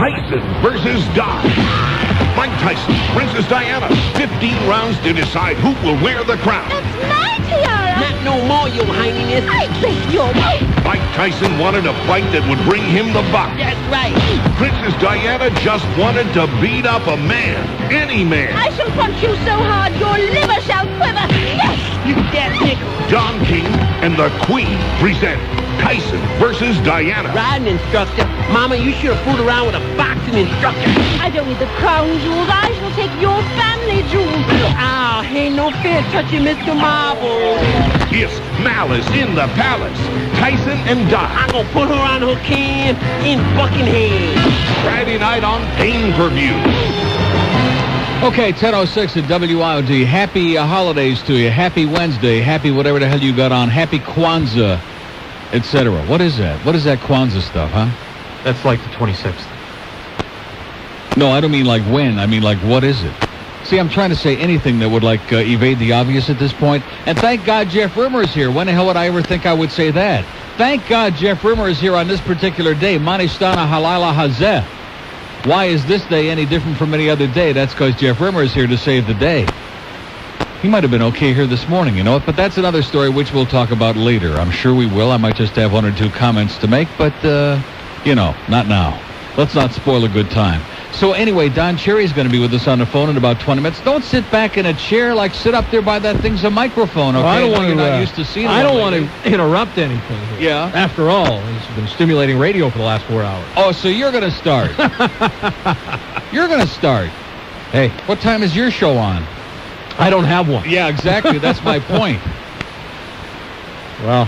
Tyson versus Doc. Mike Tyson, Princess Diana, 15 rounds to decide who will wear the crown. That's my tiara. Not no more, your highness. I beg your pardon. Mike Tyson wanted a fight that would bring him the buck. That's right. Princess Diana just wanted to beat up a man, any man. I shall punch you so hard your liver shall quiver. Yes! You that nickel. Don King and the Queen present Tyson versus Diana. Riding instructor. Mama, you should have fooled around with a boxing instructor. I don't need the crown jewels. I shall take your family jewels. Ah, ain't no fair touching Mr. Marble. It's Malice in the Palace. Tyson and Doc. I'm gonna put her on her can in Buckingham. Friday night on pay-per-view. Okay, 10:06 at WIOD. Happy holidays to you. Happy Wednesday. Happy whatever the hell you got on. Happy Kwanzaa, etc. What is that? What is that Kwanzaa stuff, huh? That's like the 26th. No, I don't mean like when. I mean like what is it? See, I'm trying to say anything that would like evade the obvious at this point. And thank God Jeff Rimmer is here. When the hell would I ever think I would say that? Thank God Jeff Rimmer is here on this particular day. Manistana Halala Hazeh. Why is this day any different from any other day? That's because Jeff Rimmer is here to save the day. He might have been okay here this morning, you know, but that's another story which we'll talk about later. I'm sure we will. I might just have one or two comments to make, but, you know, not now. Let's not spoil a good time. So anyway, Don Cherry's going to be with us on the phone in about 20 minutes. Don't sit back in a chair, like sit up there by that thing's a microphone, okay? Well, I don't want you're to, not used to seeing I don't one want lately. to interrupt anything here. Yeah. After all, he's been stimulating radio for the last 4 hours. Oh, so you're going to start. You're going to start. Hey, What time is your show on? I don't have one. Yeah, exactly. That's my point. Well,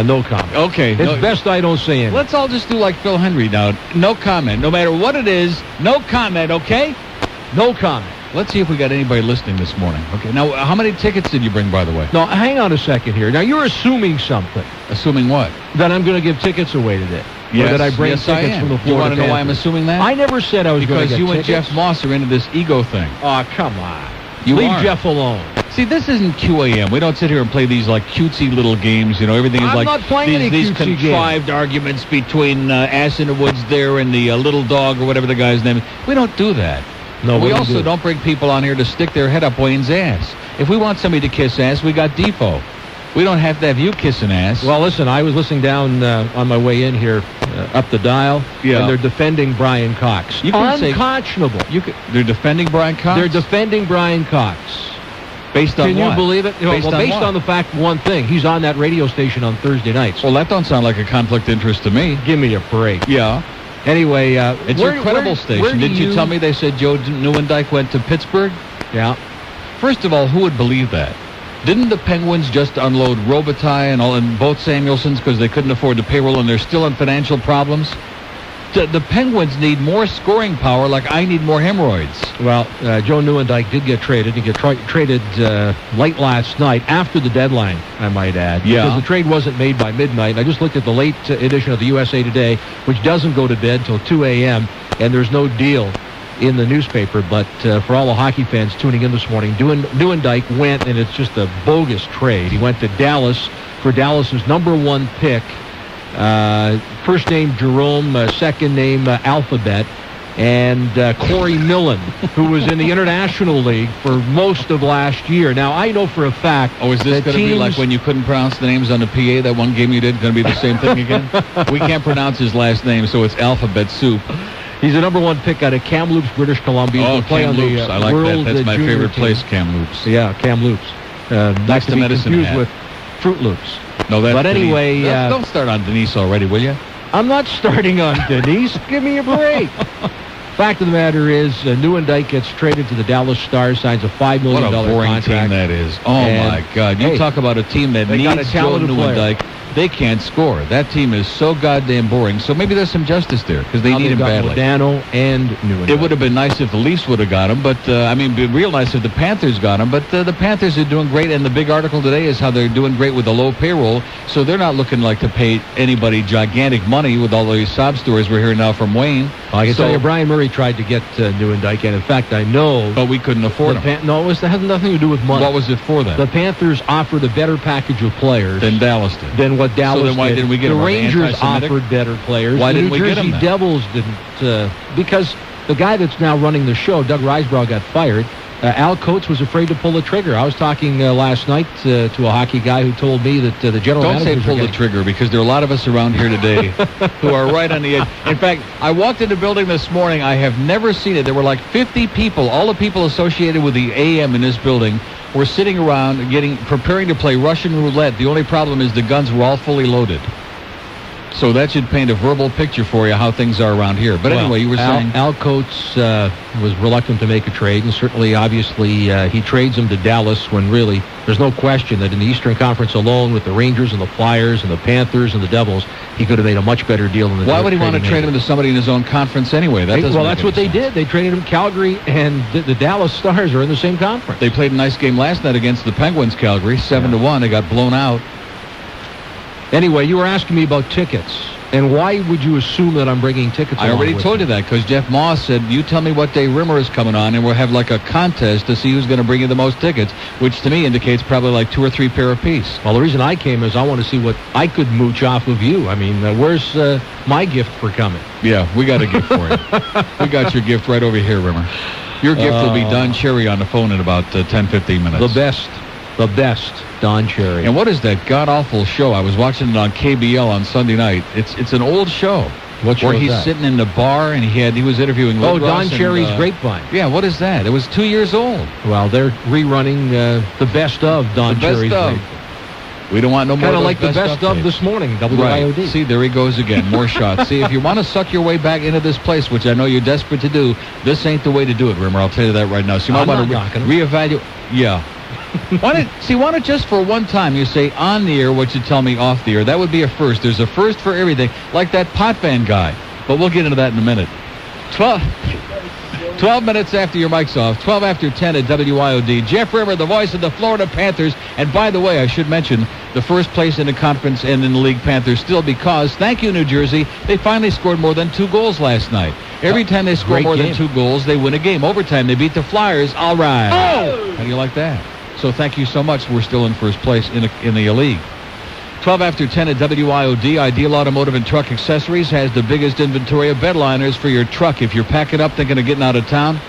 no comment. Okay. It's best I don't say anything. Let's all just do like Phil Henry now. No comment. No matter what it is, no comment, okay? No comment. Let's see if we got anybody listening this morning. Okay. Now, how many tickets did you bring, by the way? No, hang on a second here. Now, you're assuming something. Assuming what? That I'm going to give tickets away today. Yes, Or that I bring yes, I tickets am. from the You Florida want to know why I'm Panthers. assuming that? I never said I was going to Because get you tickets. and Jeff Moss are into this ego thing. Oh, come on. You Leave are. Jeff alone. See, this isn't QAM. We don't sit here and play these like cutesy little games. You know, everything is I'm like not playing any these cutesy contrived arguments between Ass in the Woods there and the little dog or whatever the guy's name is. We don't do that. No, we we also do. don't bring people on here to stick their head up Wayne's ass. If we want somebody to kiss ass, we got Defoe. We don't have to have you kissing ass. Well, listen, I was listening down on my way in here up the dial, Yeah. and they're defending Brian Cox. You can say- Unconscionable. They're defending Brian Cox? They're defending Brian Cox. Based on Can what? you believe it? Based on based what? on the fact one thing, he's on that radio station on Thursday nights. Well, that don't sound like a conflict of interest to me. Give me a break. Yeah. Anyway, It's your credible station. Didn't you tell me they said Joe Newendike went to Pittsburgh? Yeah. First of all, who would believe that? Didn't the Penguins just unload Robitaille and both Samuelsons because they couldn't afford the payroll and they're still in financial problems? The Penguins need more scoring power like I need more hemorrhoids. Well, Joe Newendike did get traded. He got traded late last night, after the deadline, I might add. Yeah. Because the trade wasn't made by midnight. I just looked at the late edition of the USA Today, which doesn't go to bed till 2 a.m., and there's no deal in the newspaper. But for all the hockey fans tuning in this morning, Newendike went, and it's just a bogus trade. He went to Dallas for Dallas's #1 pick. First name Jerome, second name Alphabet, and Corey Millen, who was in the International League for most of last year. Now, I know for a fact... Oh, is this going to be like when you couldn't pronounce the names on the PA, that one game you did, going to be the same thing again? We can't pronounce his last name, so it's alphabet soup. He's a #1 pick out of Kamloops, British Columbia. Oh, He'll play on Kamloops. the I like World that. That's my Junior favorite team. place, Kamloops. Yeah, Kamloops. Not to the be Medicine confused Hat. with Fruit Loops. No, that's But anyway, Denise. Don't start on Denise already, will you? I'm not starting on Denise. Give me a break. Fact of the matter is, Newendike gets traded to the Dallas Stars, signs a $5 million What a boring contract. team that is. Oh, And, my God. You hey, talk about a team that they got needs a Joe talented player. Newendike. They can't score. That team is so goddamn boring. So maybe there's some justice there because they Now need they've him got badly. Modano and Newendike. It would have been nice if the Leafs would have got him, but, I mean, it'd be real nice if the Panthers got him, but the Panthers are doing great, and the big article today is how they're doing great with the low payroll, so they're not looking like to pay anybody gigantic money with all these sob stories we're hearing now from Wayne. I can tell you, Brian Murray tried to get Neuendijk, and in fact, I know. But we couldn't afford him. No, it had nothing to do with money. What was it for then? The Panthers offered a better package of players than Dallas did. Than what Dallas did. So then why didn't we get the him? Rangers offered better players. Why didn't we get him? The New Jersey Devils didn't, because the guy that's now running the show, Doug Risebrough, got fired. Al Coates was afraid to pull the trigger. I was talking last night to a hockey guy who told me that the general manager... Don't say pull the trigger, because there are a lot of us around here today who are right on the edge. In fact, I walked in the building this morning. I have never seen it. There were like 50 people. All the people associated with the AM in this building were sitting around preparing to play Russian roulette. The only problem is the guns were all fully loaded. So that should paint a verbal picture for you how things are around here. But anyway, you were saying... Al Coates was reluctant to make a trade, and certainly, obviously, he trades him to Dallas when really there's no question that in the Eastern Conference alone with the Rangers and the Flyers and the Panthers and the Devils, he could have made a much better deal than the Why would he want to trade him to somebody in his own conference anyway? That's what they did. They traded him. Calgary and the Dallas Stars are in the same conference. They played a nice game last night against the Penguins, Calgary, 7-1. They got blown out. Anyway, you were asking me about tickets. And why would you assume that I'm bringing tickets I already told you that because Jeff Moss said, you tell me what day Rimmer is coming on, and we'll have like a contest to see who's going to bring you the most tickets, which to me indicates probably like 2 or 3 pair apiece. Well, the reason I came is I want to see what I could mooch off of you. I mean, where's my gift for coming? Yeah, we got a gift for you. We got your gift right over here, Rimmer. Your gift will be Don Cherry on the phone in about 10, 15 minutes. The best Don Cherry. And what is that god-awful show? I was watching it on KBL on Sunday night. It's an old show. What show where he's is that? sitting in the bar and he was interviewing Lil Ross Don Cherry's Grapevine. Yeah, what is that? It was 2 years old. Well, they're rerunning the best of Don Cherry's Grapevine. We don't want no more. Kind of like the best of this morning, WIOD. Right. See, there he goes again. More shots. See, if you want to suck your way back into this place, which I know you're desperate to do, this ain't the way to do it, Rimmer. I'll tell you that right now. So you might want to reevaluate. Yeah. Why don't just for one time you say on the air what you tell me off the air? That would be a first. There's a first for everything, like that pot fan guy. But we'll get into that in a minute. 12 minutes after your mic's off, 12 after 10 at WIOD. Jeff Rimmer, the voice of the Florida Panthers. And by the way, I should mention the first place in the conference and in the league Panthers still because, thank you, New Jersey, they finally scored more than 2 goals last night. Every time they score more than 2 goals, they win a game. Overtime, they beat the Flyers. All right. Oh! How do you like that? So thank you so much. We're still in first place in the league. 12 after 10 at WIOD. Ideal Automotive and Truck Accessories has the biggest inventory of bed liners for your truck. If you're packing up thinking of getting out of town,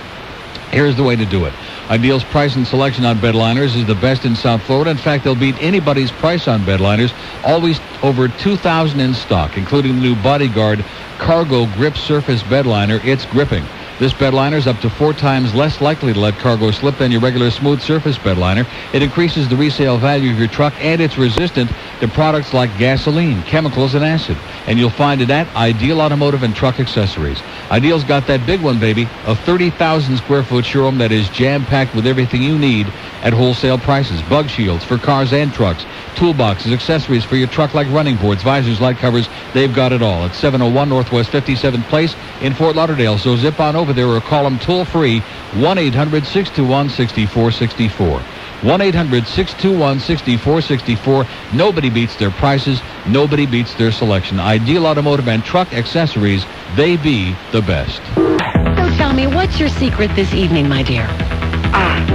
here's the way to do it. Ideal's price and selection on bed liners is the best in South Florida. In fact, they'll beat anybody's price on bed liners. Always over 2,000 in stock, including the new Bodyguard Cargo Grip Surface bed liner. It's gripping. This bed liner is up to 4 times less likely to let cargo slip than your regular smooth surface bed liner. It increases the resale value of your truck, and it's resistant to products like gasoline, chemicals, and acid. And you'll find it at Ideal Automotive and Truck Accessories. Ideal's got that big one, baby, a 30,000 square foot showroom that is jam-packed with everything you need at wholesale prices. Bug shields for cars and trucks, toolboxes, accessories for your truck like running boards, visors, light covers. They've got it all at 701 Northwest 57th Place in Fort Lauderdale. So zip on over there or call them toll-free, 1-800-621-6464. 1-800-621-6464. Nobody beats their prices. Nobody beats their selection. Ideal Automotive and Truck Accessories, they be the best. So tell me, what's your secret this evening, my dear?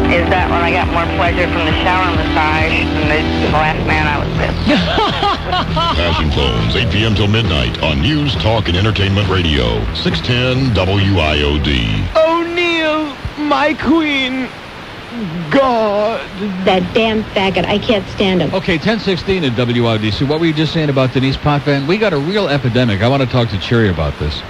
Is that when I got more pleasure from the shower massage than the last man I was with. Passion Phones, 8 p.m. till midnight on News, Talk, and Entertainment Radio. 610 WIOD. O'Neill, my queen. God. That damn faggot. I can't stand him. Okay, 10:16 at WIOD. So what were you just saying about Denise Potvin? We got a real epidemic. I want to talk to Cherry about this.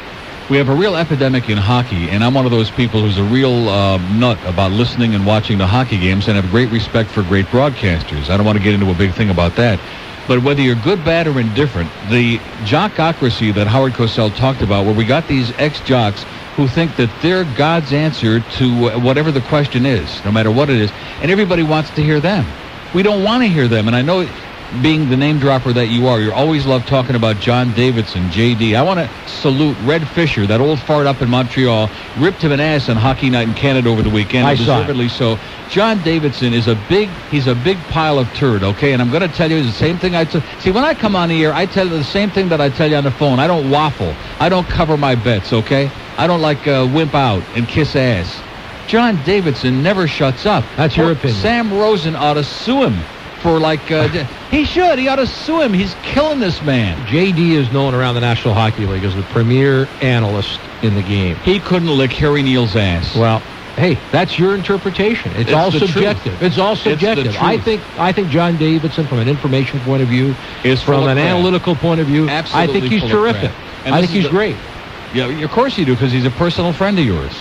We have a real epidemic in hockey, and I'm one of those people who's a real nut about listening and watching the hockey games and have great respect for great broadcasters. I don't want to get into a big thing about that. But whether you're good, bad, or indifferent, the jockocracy that Howard Cosell talked about, where we got these ex-jocks who think that they're God's answer to whatever the question is, no matter what it is, and everybody wants to hear them. We don't want to hear them, and I know being the name dropper that you are, you always love talking about John Davidson, J.D. I want to salute Red Fisher, that old fart up in Montreal, ripped him an ass on Hockey Night in Canada over the weekend. I saw deservedly so. John Davidson is he's a big pile of turd, okay? And I'm going to tell you the same thing see, when I come on the air, I tell you the same thing that I tell you on the phone. I don't waffle. I don't cover my bets, okay? I don't like wimp out and kiss ass. John Davidson never shuts up. That's your opinion. Sam Rosen ought to sue him for he should. He ought to sue him. He's killing this man. JD is known around the National Hockey League as the premier analyst in the game. He couldn't lick Harry Neal's ass. Well, hey, that's your interpretation. It's all subjective. Truth. It's all subjective. It's the I think John Davidson, from an information point of view, is from an analytical point of view, absolutely I think he's terrific. I think he's great. Yeah, of course you do, because he's a personal friend of yours.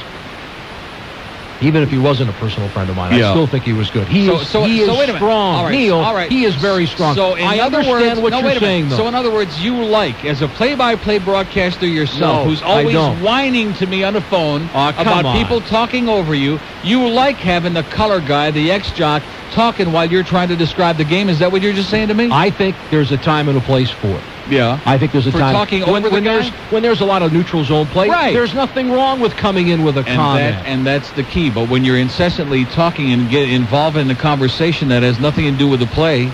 Even if he wasn't a personal friend of mine, I still think he was good. He is strong. All right, Neil, all right. he is very strong. So I understand what you're saying, though. So in other words, you like, as a play-by-play broadcaster yourself, who's always whining to me on the phone about people talking over you, you like having the color guy, the ex-jock, talking while you're trying to describe the game. Is that what you're just saying to me? I think there's a time and a place for it. Yeah. I think there's a time. Talking over the guy? When there's a lot of neutral zone play, there's nothing wrong with coming in with a comment. And that's the key. But when you're incessantly talking and get involved in a conversation that has nothing to do with the play,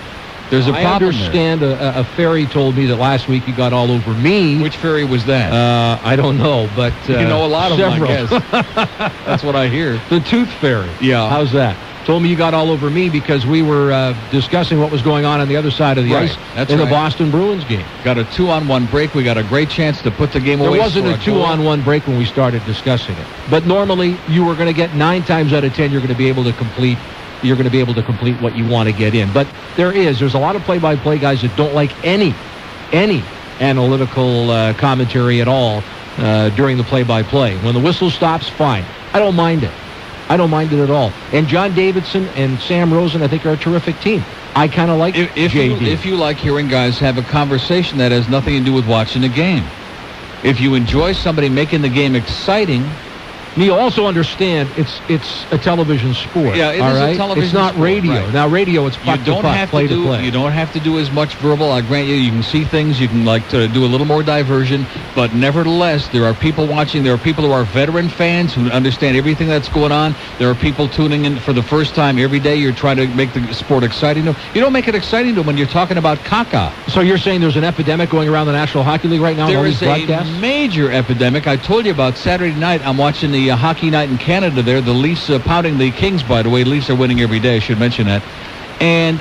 there's a problem. I understand a fairy told me that last week you got all over me. Which fairy was that? I don't know, but you know a lot of several. them, I guess. That's what I hear. The tooth fairy. Yeah. How's that? Told me you got all over me because we were discussing what was going on the other side of the ice in the Boston Bruins game. Got a 2-on-1 break. We got a great chance to put the game away. There wasn't a 2-on-1 break when we started discussing it. But normally you were going to get 9 times out of 10 you're going to be able to complete. You're going to be able to complete what you want to get in. But there's a lot of play-by-play guys that don't like any analytical commentary at all during the play-by-play. When the whistle stops, fine. I don't mind it. I don't mind it at all. And John Davidson and Sam Rosen, I think, are a terrific team. I kind of like JD. If you like hearing guys have a conversation that has nothing to do with watching the game. If you enjoy somebody making the game exciting. Neil, also understand it's a television sport. Yeah, it is a television It's not sport, radio. right. Now, radio, it's puck to puck, play to play. You don't have to do as much verbal. I grant you, you can see things. You can to do a little more diversion. But nevertheless, there are people watching. There are people who are veteran fans who understand everything that's going on. There are people tuning in for the first time every day. You're trying to make the sport exciting to them. You don't make it exciting to them when you're talking about caca. So you're saying there's an epidemic going around the National Hockey League right now? There on is these broadcasts? A major epidemic. I told you about Saturday night. I'm watching the hockey night in Canada there. The Leafs pounding the Kings, by the way. The Leafs are winning every day. I should mention that. And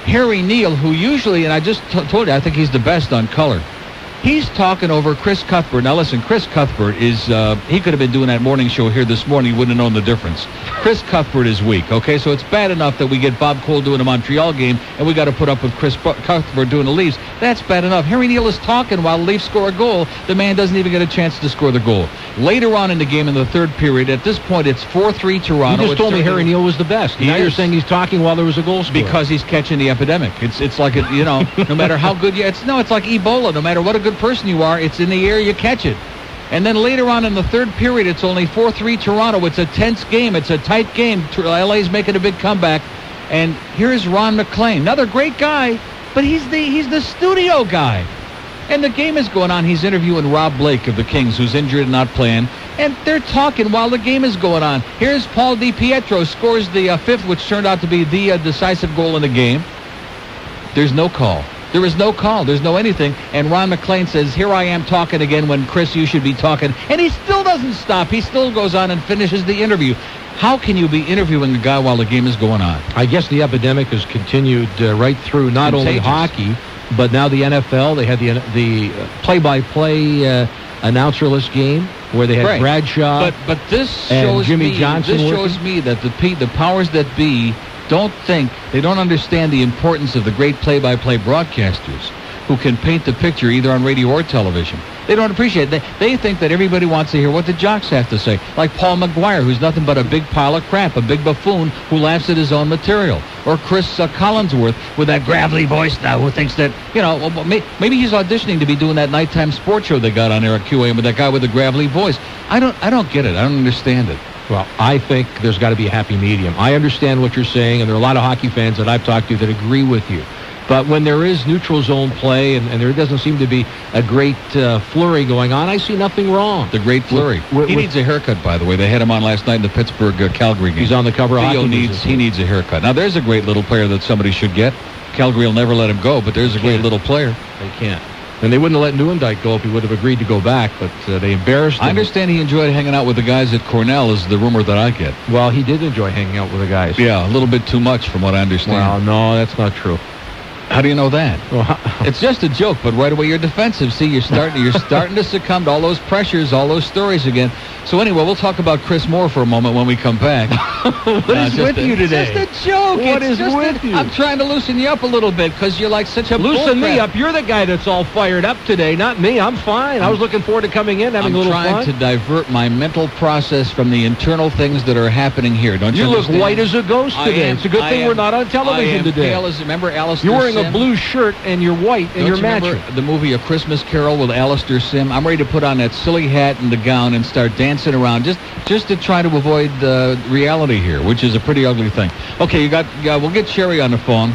Harry Neal, who usually, and I just told you, I think he's the best on color. He's talking over Chris Cuthbert. Now listen, Chris Cuthbert is, he could have been doing that morning show here this morning. He wouldn't have known the difference. Chris Cuthbert is weak, okay? So it's bad enough that we get Bob Cole doing a Montreal game and we got to put up with Chris Cuthbert doing the Leafs. That's bad enough. Harry Neal is talking while the Leafs score a goal. The man doesn't even get a chance to score the goal. Later on in the game in the third period, at this point, it's 4-3 Toronto. You just told me Harry Neal was the best. Now you're saying he's talking while there was a goal scored. Because he's catching the epidemic. It's like, no matter how good you... it's like Ebola. No matter what a good person you are, it's in the air, you catch it. And then later on in the third period, it's only 4-3 Toronto. It's a tense game. It's a tight game. LA's making a big comeback. And here's Ron McLean, another great guy, but he's the studio guy. And the game is going on. He's interviewing Rob Blake of the Kings, who's injured and not playing. And they're talking while the game is going on. Here's Paul DiPietro, scores the fifth, which turned out to be the decisive goal in the game. There's no call. There is no call. There's no anything. And Ron McLean says, here I am talking again when, Chris, you should be talking. And he still doesn't stop. He still goes on and finishes the interview. How can you be interviewing a guy while the game is going on? I guess the epidemic has continued right through not only hockey, but now the NFL. They had the play-by-play announcerless game where they had Bradshaw but this and shows Jimmy me, Johnson This shows me that the powers that be they don't understand the importance of the great play-by-play broadcasters who can paint the picture either on radio or television. They don't appreciate it. They think that everybody wants to hear what the jocks have to say. Like Paul McGuire, who's nothing but a big pile of crap, a big buffoon who laughs at his own material. Or Chris Collinsworth with that gravelly voice now who thinks that, maybe he's auditioning to be doing that nighttime sports show they got on there at QAM with that guy with the gravelly voice. I don't get it. I don't understand it. Well, I think there's got to be a happy medium. I understand what you're saying, and there are a lot of hockey fans that I've talked to that agree with you. But when there is neutral zone play and there doesn't seem to be a great flurry going on, I see nothing wrong. The great flurry. He needs a haircut, by the way. They had him on last night in the Pittsburgh-Calgary game. He's on the cover of Hockey News. He needs a haircut. Now, there's a great little player that somebody should get. Calgary will never let him go, but there's a great little player. They can't. And they wouldn't have let Neuendijk go if he would have agreed to go back, but they embarrassed him. I understand he enjoyed hanging out with the guys at Cornell, is the rumor that I get. Well, he did enjoy hanging out with the guys. Yeah, a little bit too much from what I understand. Well, no, that's not true. How do you know that? Well, It's just a joke, but right away you're defensive. See, you're starting to succumb to all those pressures, all those stories again. So anyway, we'll talk about Chris Moore for a moment when we come back. What is with you today? It's just a joke. What is with you? I'm trying to loosen you up a little bit because you're like such a Loosen me bullcrap. up. You're the guy that's all fired up today, not me. I'm fine. I was looking forward to coming in, having a little fun. I'm trying to divert my mental process from the internal things that are happening here. Don't you look understand? white as a ghost today. It's a good thing we're not on television today. Pale as, remember Alistair You're wearing Sim? a blue shirt and you're white and you're matching. Remember the movie A Christmas Carol with Alistair Sim? I'm ready to put on that silly hat and the gown and start dancing around just to try to avoid reality here, which is a pretty ugly thing. Okay, we'll get Sherry on the phone,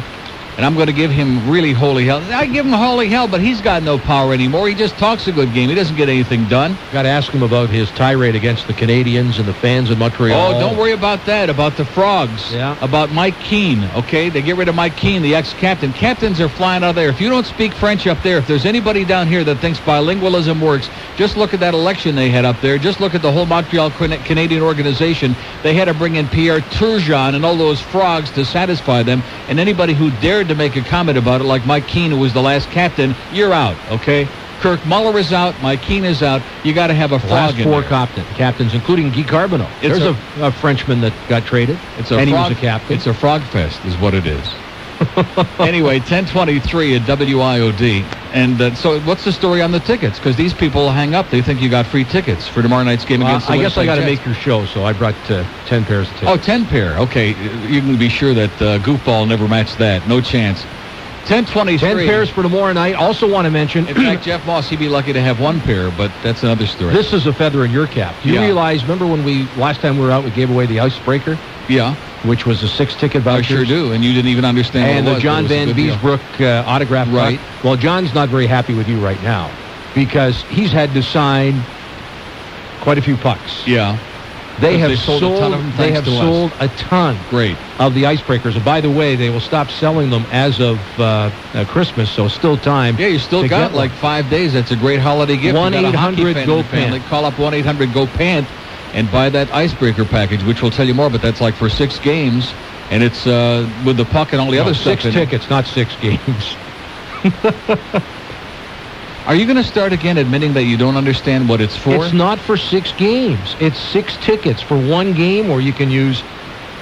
and I'm going to give him really holy hell. I give him holy hell, but he's got no power anymore. He just talks a good game. He doesn't get anything done. Got to ask him about his tirade against the Canadians and the fans in Montreal. Oh, don't worry about that. About the Frogs. Yeah. About Mike Keane, okay? They get rid of Mike Keane, the ex-captain. Captains are flying out of there. If you don't speak French up there, if there's anybody down here that thinks bilingualism works, just look at that election they had up there. Just look at the whole Montreal Canadian organization. They had to bring in Pierre Turgeon and all those frogs to satisfy them. And anybody who dared to make a comment about it, like Mike Keane, who was the last captain, you're out, okay? Kirk Muller is out. Mike Keane is out. You got to have a frog in four there. captains, including Guy Carbonneau. There's a Frenchman that got traded, and he was a captain. It's a frog fest is what it is. Anyway, 10:23 at WIOD. And so what's the story on the tickets? Because these people hang up. They think you got free tickets for tomorrow night's game against the I guess I got to Jets. make your show, so I brought 10 pairs of tickets. Oh, 10 pair. Okay. You can be sure that Goofball never matched that. No chance. 10:23. 10 pairs for tomorrow night. Also want to mention... In fact, Jeff Moss, he'd be lucky to have one pair, but that's another story. This is a feather in your cap. Do you realize, remember when last time we were out, we gave away the Icebreaker? Yeah. Which was a 6-ticket voucher. I sure do, and you didn't even understand and what it was. The John Van Beesbrook autograph. Right. Well, John's not very happy with you right now because he's had to sign quite a few pucks. Yeah. They have sold a ton of them. They have sold a ton. Great. Of the Icebreakers. And by the way, they will stop selling them as of Christmas, so still time. Yeah, you still got like 5 days. That's a great holiday gift. 1-800-GO-PANT. Call up 1-800-GO-PANT and buy that Icebreaker package, which will tell you more, but that's like for 6 games, and it's with the puck and all the other stuff. 6 tickets, not 6 games. Are you going to start again admitting that you don't understand what it's for? It's not for 6 games. It's 6 tickets for 1 game, or you can use,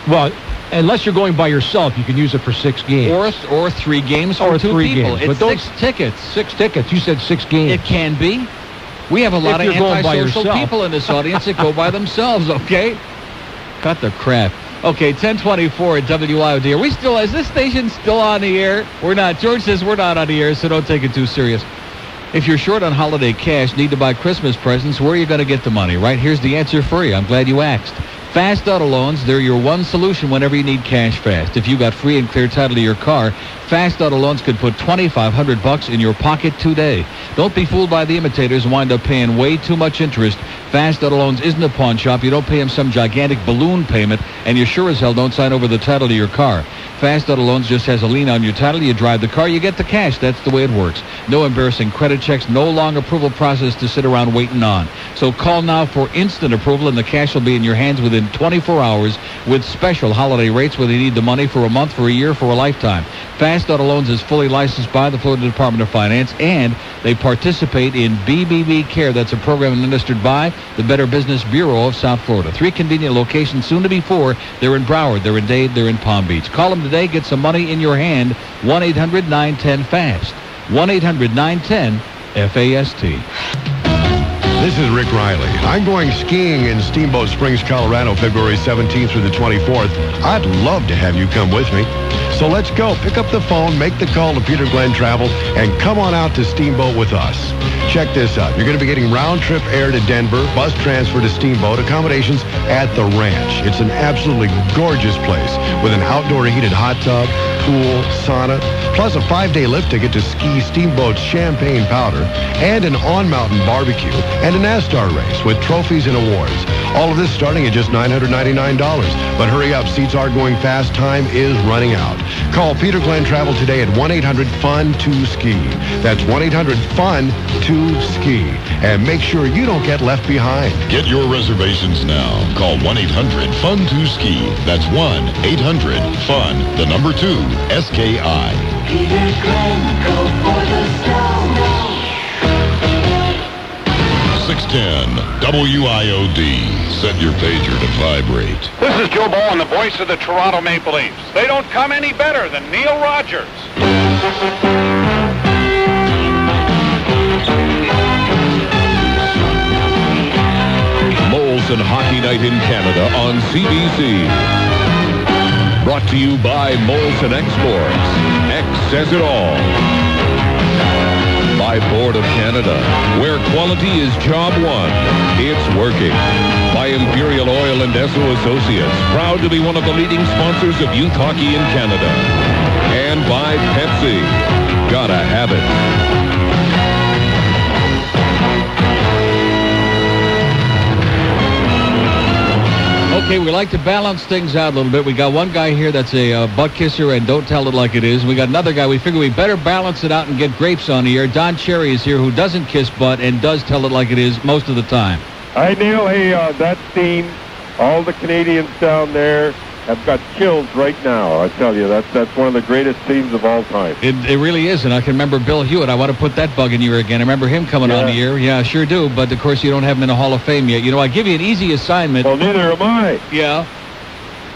well, unless you're going by yourself, you can use it for 6 games. Or 3 games for 2 people. Games. It's but 6 tickets. 6 tickets. You said 6 games. It can be. We have a lot of antisocial people in this audience that go by themselves, okay? Cut the crap. Okay, 10:24 at WIOD. Are we still, is this station still on the air? We're not. George says we're not on the air, so don't take it too serious. If you're short on holiday cash, need to buy Christmas presents, where are you going to get the money, right? Here's the answer for you. I'm glad you asked. Fast Auto Loans, they're your one solution whenever you need cash fast. If you got free and clear title to your car, Fast Auto Loans could put $2,500 in your pocket today. Don't be fooled by the imitators and wind up paying way too much interest. Fast Auto Loans isn't a pawn shop. You don't pay them some gigantic balloon payment, and you sure as hell don't sign over the title to your car. Fast Auto Loans just has a lien on your title. You drive the car, you get the cash. That's the way it works. No embarrassing credit checks, no long approval process to sit around waiting on. So call now for instant approval, and the cash will be in your hands within 24 hours with special holiday rates, whether you need the money for a month, for a year, for a lifetime. Fast Auto Loans is fully licensed by the Florida Department of Finance, and they participate in BBB Care. That's a program administered by the Better Business Bureau of South Florida. 3 convenient locations, soon to be 4. They're in Broward, they're in Dade, they're in Palm Beach. Call them today, get some money in your hand. 1-800-910-FAST. 1-800-910-FAST. This is Rick Riley. I'm going skiing in Steamboat Springs, Colorado, February 17th through the 24th. I'd love to have you come with me. So let's go. Pick up the phone, make the call to Peter Glenn Travel, and come on out to Steamboat with us. Check this out. You're going to be getting round-trip air to Denver, bus transfer to Steamboat, accommodations at the ranch. It's an absolutely gorgeous place with an outdoor heated hot tub, pool, sauna, plus a 5-day lift ticket to ski Steamboat's Champagne Powder, and an on-mountain barbecue, and a NASCAR race with trophies and awards. All of this starting at just $999. But hurry up, seats are going fast. Time is running out. Call Peter Glenn Travel today at 1-800-FUN-2-SKI. That's 1-800-FUN-2-SKI. And make sure you don't get left behind. Get your reservations now. Call 1-800-FUN-2-SKI. That's 1-800-FUN, the number 2, SKI. Peter Glenn, go for the snow. 610 WIOD. Set your pager to vibrate. This is Joe Ball and the voice of the Toronto Maple Leafs. They don't come any better than Neil Rogers. Molson Hockey Night in Canada on CBC. Brought to you by Molson Exports. X says it all. By Board of Canada, where quality is job one. It's working. By Imperial Oil and Esso Associates, proud to be one of the leading sponsors of youth hockey in Canada. And by Pepsi. Gotta have it. Okay, we like to balance things out a little bit. We got one guy here that's a butt kisser and don't tell it like it is. We got another guy. We figure we better balance it out and get Grapes on the air. Don Cherry is here, who doesn't kiss butt and does tell it like it is most of the time. Hi, Neil. Hey, that scene, all the Canadians down there have got chills right now. I tell you, that's one of the greatest scenes of all time. It really is, and I can remember Bill Hewitt. I want to put that bug in you again. I remember him coming on the air. Yeah, I sure do, but of course you don't have him in the Hall of Fame yet. You know, I give you an easy assignment. Well, neither am I. Yeah.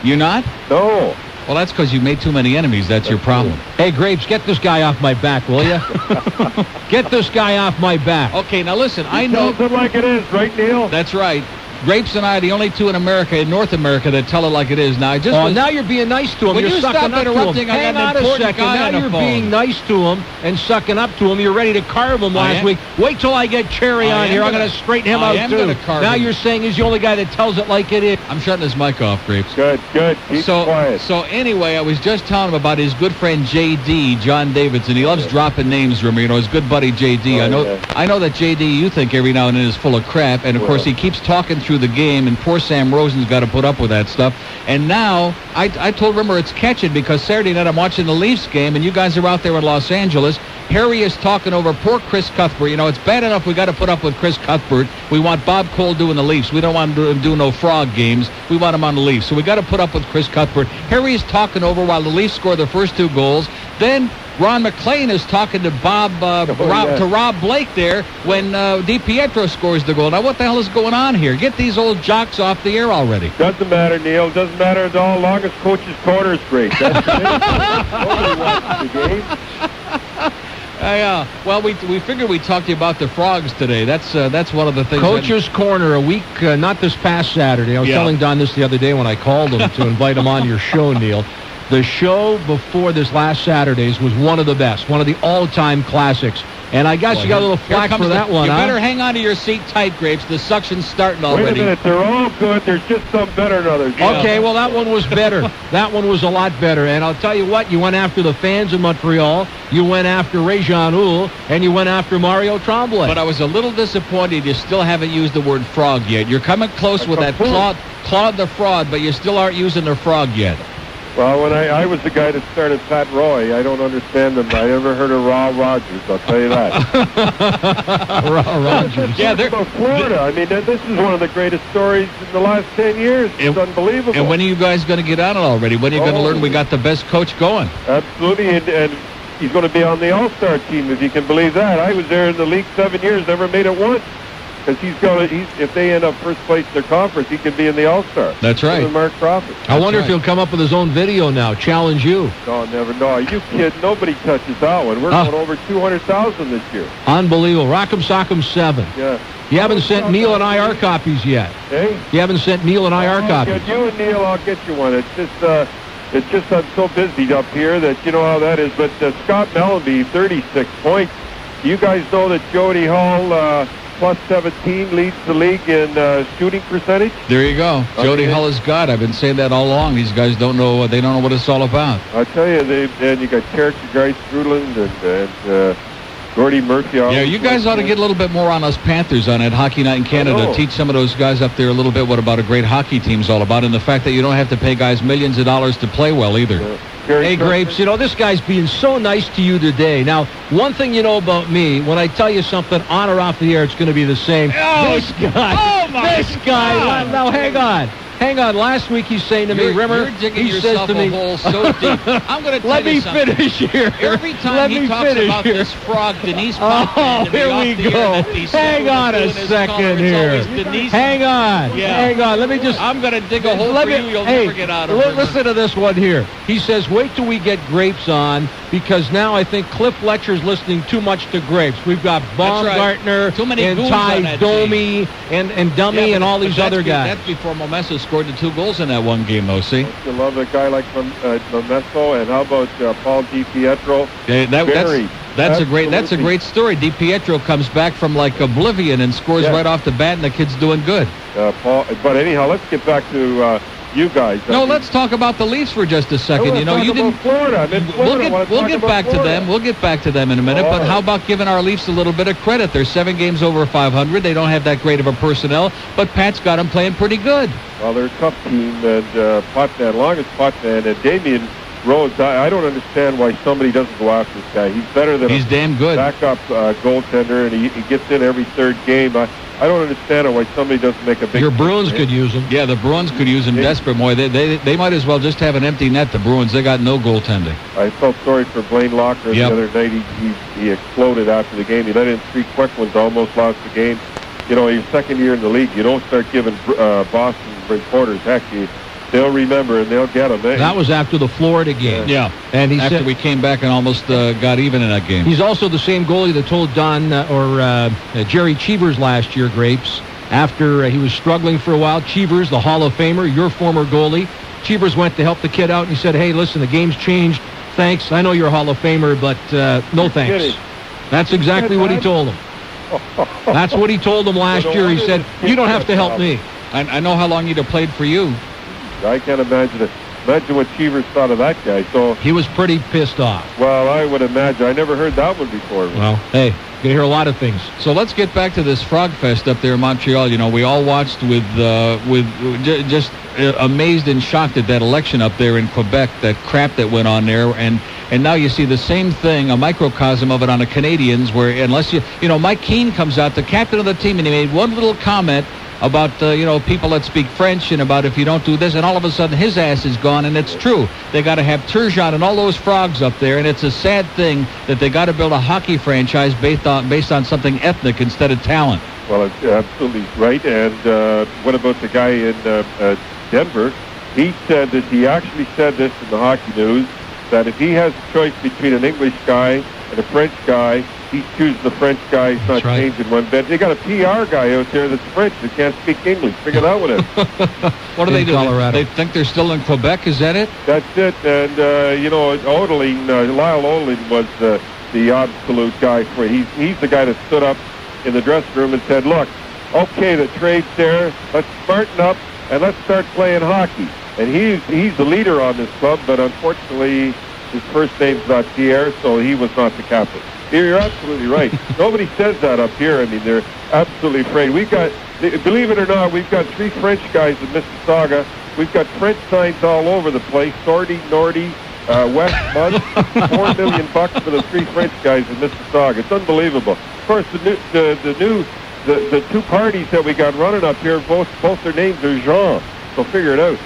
You're not? No. Well, that's because you made too many enemies. That's your problem. Hey, Grapes, get this guy off my back, will you? Get this guy off my back. Okay, now listen, I know... Tells it like it is, right, Neil? That's right. Grapes and I are the only two in America, in North America, that tell it like it is. Now, I just now you're being nice to him. Will you're you sucking stop up interrupting? to him. Hang on a second. Now you're being nice to him and sucking up to him. You're ready to carve him last week. Wait till I get Cherry on here. I'm going to straighten him out, too. Now you're saying he's the only guy that tells it like it is. I'm shutting his mic off, Grapes. Good. Keep quiet. So anyway, I was just telling him about his good friend J.D., John Davidson. He loves dropping names from me. You know, his good buddy J.D. I know that J.D. you think every now and then is full of crap, and of course he keeps talking through the game, and poor Sam Rosen's got to put up with that stuff. And now, I told Rimmer it's catching because Saturday night I'm watching the Leafs game, and you guys are out there in Los Angeles. Harry is talking over poor Chris Cuthbert. You know, it's bad enough we got to put up with Chris Cuthbert. We want Bob Cole doing the Leafs. We don't want him to do no frog games. We want him on the Leafs. So we got to put up with Chris Cuthbert. Harry is talking over while the Leafs score their first 2 goals. Then Ron McLean is talking to Rob Blake there when DiPietro scores the goal. Now, what the hell is going on here? Get these old jocks off the air already. Doesn't matter, Neil. Doesn't matter at all. Long as Coach's Corner is great. That's the game. Well, we figured we'd talk to you about the Frogs today. That's one of the things. Coach's Corner, a week, not this past Saturday. I was telling Don this the other day when I called him to invite him on your show, Neil. The show before this last Saturday's was one of the best, one of the all-time classics. And I guess you got a little flack for that one, You better hang on to your seat tight, Grapes. The suction's starting already. Wait a minute. They're all good. There's just some better than others. Okay, well, that one was better. That one was a lot better. And I'll tell you what, you went after the fans in Montreal, you went after Réjean Houle, and you went after Mario Tremblay. But I was a little disappointed you still haven't used the word frog yet. You're coming close with that Claude the Fraud, but you still aren't using the frog yet. Well, when I was the guy that started Pat Roy, I don't understand them. I never heard of Raw Rogers, I'll tell you that. Raw Rogers. Yeah, they're about Florida. I mean, this is one of the greatest stories in the last 10 years. It's unbelievable. And when are you guys going to get on it already? When are you going to learn we got the best coach going? Absolutely, and he's going to be on the All-Star team, if you can believe that. I was there in the league 7 years, never made it once. Because if they end up first place in their conference, he can be in the All-Star. That's right. Mark Crawford. I wonder if he'll come up with his own video now, challenge you. No, never. No, are you kidding? Nobody touches that one. We're going over 200,000 this year. Unbelievable. Rock'em Sock'em 7. Yeah. You haven't sent Neil and I our copies yet. Hey? You haven't sent Neil and I our copies. You and Neil, I'll get you one. It's just I'm so busy up here that you know how that is. But Scott Mellanby, 36 points. You guys know that Jody Hall, plus 17, leads the league in shooting percentage. There you go. Jody Hull is God. I've been saying that all along. These guys don't know. They don't know what it's all about. I tell you, and you got character guys, Strudland, and Gordy Murphy. Yeah, you guys ought to get a little bit more on us Panthers on that Hockey Night in Canada. Teach some of those guys up there a little bit what about a great hockey team's all about, and the fact that you don't have to pay guys millions of dollars to play well either. Hey, Grapes, this guy's being so nice to you today. Now, one thing you know about me, when I tell you something on or off the air, it's going to be the same. This guy. Now, hang on. Last week he's saying to me, Rimmer, you're digging he yourself says to me, a hole so deep. I'm going to tell you something. Let me finish here. Every time he talks about this frog, Denise here we go. Hang on a second here. Hang on. Let me just... I'm going to dig a hole for you you'll never get out of. Listen to this one here. He says, wait till we get Grapes on, because now I think Cliff Fletcher's listening too much to Grapes. We've got Baumgartner and Ty Domi and Dummy and all these other guys. That's before Momessa scored the 2 goals in that one game, though, see? You love a guy like Momesso, and how about Paul DiPietro? That's a great story. DiPietro comes back from like oblivion and scores right off the bat, and the kid's doing good. But anyhow, let's get back to you guys. Let's talk about the Leafs for just a second. You didn't. Florida. We'll get back to them. We'll get back to them in a minute. But how about giving our Leafs a little bit of credit? They're 7 games over 500. They don't have that great of a personnel, but Pat's got them playing pretty good. Well, they're a tough team, and longest Potvin, and Damian Rhodes. I don't understand why somebody doesn't go after this guy. He's better than he's damn good backup goaltender, and he gets in every 3rd game. I don't understand why somebody doesn't make a big... Your Bruins could use him. Yeah, the Bruins could use him desperate, boy. They might as well just have an empty net, the Bruins. They got no goaltending. I felt sorry for Blaine Locker the other night. He exploded after the game. He let in 3 quick ones, almost lost the game. Your second year in the league, you don't start giving Boston reporters. Heck, they'll remember and they'll get them. That was after the Florida game. Yeah. And he after we came back and almost got even in that game. He's also the same goalie that told Jerry Cheevers last year, Grapes, after he was struggling for a while. Cheevers, the Hall of Famer, your former goalie. Cheevers went to help the kid out, and he said, hey, listen, the game's changed. Thanks. I know you're a Hall of Famer, but no thanks. That's exactly what he told him. That's what he told him last year. He said, you don't have to help me. I know how long he'd have played for you. I can't imagine it. Imagine what Cheevers thought of that guy. So he was pretty pissed off. Well, I would imagine. I never heard that one before. Well, hey, you can hear a lot of things. So let's get back to this Frog Fest up there in Montreal. We all watched with just amazed and shocked at that election up there in Quebec, that crap that went on there, and now you see the same thing, a microcosm of it on the Canadians, where unless Mike Keane comes out, the captain of the team, and he made one little comment about people that speak French and about if you don't do this, and all of a sudden his ass is gone. And it's true, they got to have Turgeon and all those frogs up there, and it's a sad thing that they got to build a hockey franchise based on something ethnic instead of talent. Well, it's absolutely right. And what about the guy in Denver? He actually said this in the Hockey News, that if he has a choice between an English guy and a French guy, he chooses the French guy. He's not changing one bit. They got a PR guy out there that's French that can't speak English. Figure that one out. What do they do? Colorado. They think they're still in Quebec. Is that it? That's it. And Lyle Odling was the absolute guy for it. He's the guy that stood up in the dressing room and said, "Look, okay, the trade's there. Let's smarten up and let's start playing hockey." And he's the leader on this club, but unfortunately, his first name's not Pierre, so he was not the captain. You're absolutely right. Nobody says that up here. I mean, they're absolutely afraid. Believe it or not, we've got 3 French guys in Mississauga. We've got French signs all over the place. Sorty, Nordy, West, Mud. $4 million for the 3 French guys in Mississauga. It's unbelievable. Of course, the 2 parties that we got running up here, both their names are Jean. So figure it out.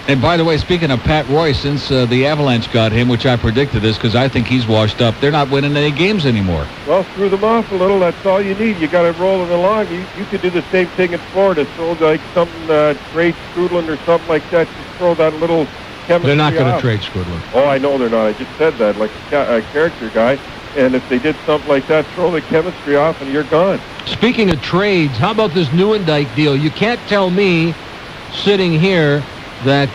And by the way, speaking of Pat Roy, since the Avalanche got him, which I predicted this because I think he's washed up, they're not winning any games anymore. Well, screw them off a little. That's all you need. You got it rolling along. You could do the same thing in Florida. Throw like something, trade Strudland or something like that. Just throw that little chemistry. They're not going to trade Strudland. Oh, I know they're not. I just said that, like a character guy. And if they did something like that, throw the chemistry off and you're gone. Speaking of trades, how about this Nieuwendyk deal? You can't tell me, sitting here, that